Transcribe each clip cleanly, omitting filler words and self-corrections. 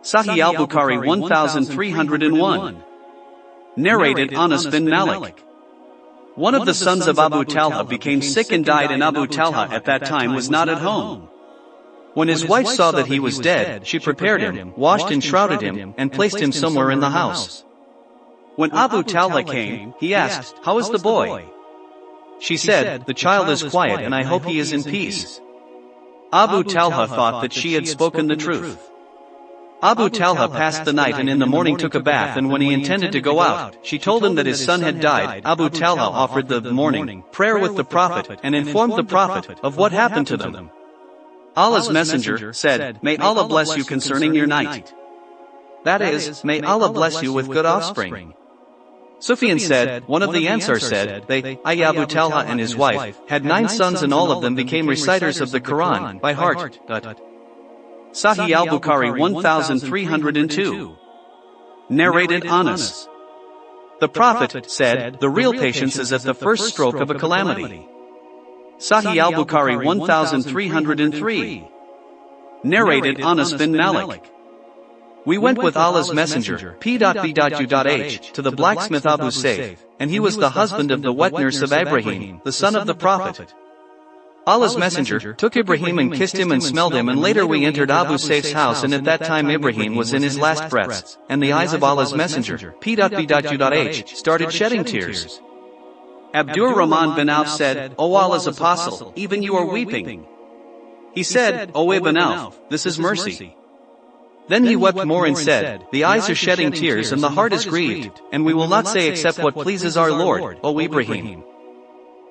Sahih al-Bukhari 1301. Narrated Anas bin Malik. One of the sons of Abu Talha became sick and died, and Abu Talha at that time was not at home. When his wife saw that he was dead, she prepared him, washed and shrouded him, and placed him somewhere in the house. When Abu Talha came, he asked, "How is the boy?" She said, "The child is quiet and I hope he is in peace." Abu Talha thought that she had spoken the truth. Abu Talha passed the night and in the morning took a bath, and when he intended to go out, she told him that his son had died. Abu Talha offered the morning prayer with the Prophet and informed the Prophet of what happened to them. Allah's Messenger said, "May Allah bless you concerning your night. That is, may Allah bless you with good offspring." Sufyan said, one of the Ansar said, Abu Talha and his wife had 9 sons and all of them became reciters of the Quran by heart. Sahih al-Bukhari 1302. Narrated Anas. The Prophet said, "The real patience is at the first stroke of a calamity." Sahih al-Bukhari 1303. Narrated Anas bin Malik. We went with Allah's Messenger, P.B.U.H, to the blacksmith Abu Sayf, and he was the husband of the wet nurse of Ibrahim, the son of the Prophet. Allah's Messenger took Ibrahim and kissed him and smelled him, and later we entered Abu Sayf's house, and at that time Ibrahim was in his last breaths, and the eyes of Allah's Messenger, P.B.U.H, started shedding tears. Abdur Rahman bin Auf said, "O Allah's Apostle, even you are weeping." He said, "O Ibn Auf, this is mercy." Then he wept more and said, "The eyes are shedding tears and the heart is grieved, and we will not say except what pleases our Lord, O Ibrahim.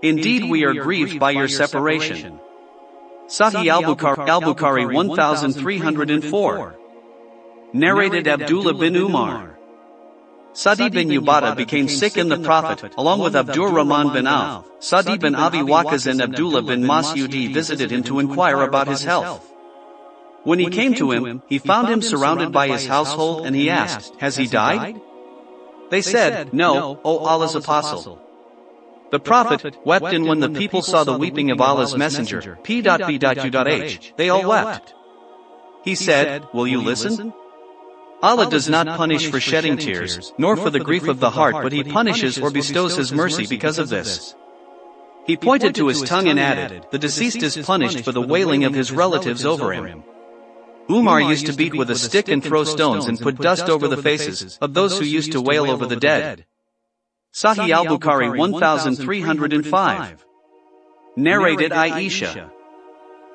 Indeed we are grieved by your separation." Sahih al-Bukhari 1304. Narrated Abdullah bin Umar. Sadi bin Ubadah became sick, and the Prophet, along with Abdur Rahman bin Auf, Sadi bin Abi Waqqas and Abdullah bin Mas'ud visited him to inquire about his health. When he came to him, he found him surrounded by his household, and he asked, "Has he died?" They said, "No, O Allah's Apostle." The Prophet wept, and when the people saw the weeping of Allah's Messenger, P.B.U.H, they all wept. He said, "Will you listen? Allah does not punish for shedding tears, nor for the grief of the heart, but He punishes or bestows His mercy because of this." He pointed to his tongue and added, "The deceased is punished for the wailing of his relatives over him." Umar used to beat with a stick and throw stones and put dust over the faces of those who used to wail over the dead. Sahih al-Bukhari 1305. Narrated Aisha.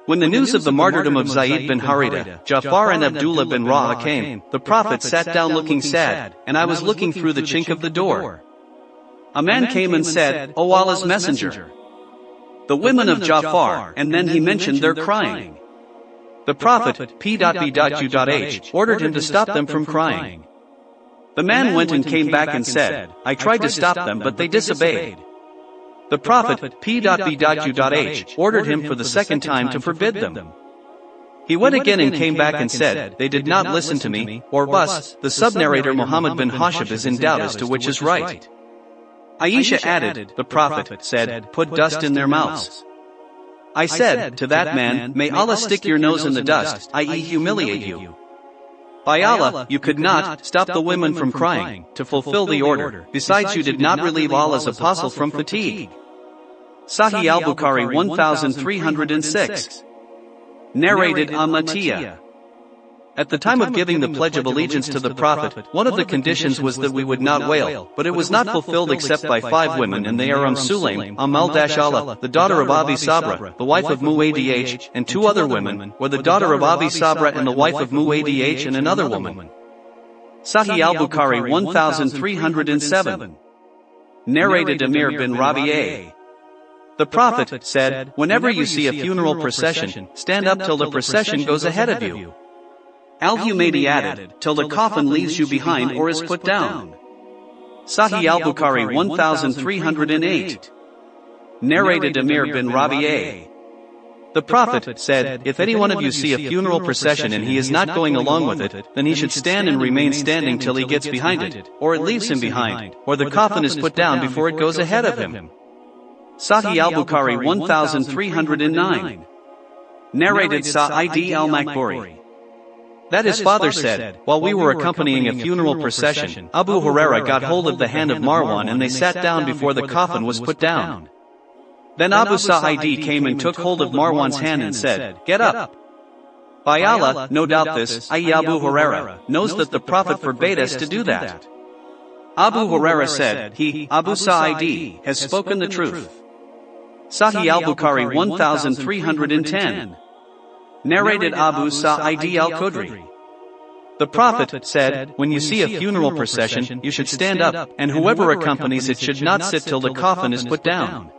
When the news of the martyrdom of Zayd bin Haritha, Ja'far and Abdullah bin Ra'a came, the Prophet sat down looking sad, and I was looking through the chink of the door. A man came and said, "O Allah's Messenger, the women of Ja'far," and then he mentioned their crying. The Prophet, P.B.U.H, ordered him to stop them from crying. The man went and came back and said, "I tried to stop them but they disobeyed." The Prophet, P.B.U.H, ordered him for the second time to forbid them. He went again and came back and said, "They did not listen to me," or bus. The sub-narrator Muhammad bin Hashib is in doubt as to which is right. Aisha added, "The Prophet said, 'Put dust in their mouths.' I said to that man, 'May Allah stick your nose in the dust, i.e. humiliate you.' By Allah, you could not stop the women from crying, to fulfill the order. Besides, you did not relieve Allah's Apostle from fatigue." Sahih al-Bukhari 1306. Narrated Amatiyah. At the time of giving the Pledge of Allegiance to the Prophet, one of the conditions was that we would not wail, but it was not fulfilled except by 5 women, and they are Sulaim, al-Allah, the daughter of Abi Sabra, the wife of Mu'adh, and 2 other women, were the daughter of Abi Sabra and the wife of Mu'adh and another woman. Sahih al-Bukhari 1307. Narrated Amir bin Rabi'a. The Prophet said, "Whenever you see a funeral procession, stand up till the procession goes ahead of you." Al-Humaydi added, "Till the coffin leaves you behind or is put down." Sahih al-Bukhari 1308. Narrated Amir bin Rabi'a. The Prophet said, "If any one of you see a funeral procession and he is not going along with it, then he should stand and remain standing till he gets behind it, or it leaves him behind, or the coffin is put down before it goes ahead of him." Sahih al-Bukhari 1309. Narrated Sa'id al-Makburi. That his father said, while we were accompanying a funeral procession, Abu Huraira got hold of the hand of Marwan and they sat down before the coffin was put down. Then Abu Sa'id came and took hold of Marwan's hand and said, "Get up." By Allah, no doubt this, i.e. Abu Huraira, knows that the Prophet forbade us to do that. Abu Huraira said, he, Abu Sa'id, has spoken the truth. Sahih al-Bukhari 1310. Narrated Abu Sa'id al-Khudri. The Prophet said, when you see a funeral procession, you should stand up, and whoever accompanies it should not sit till the coffin is put down.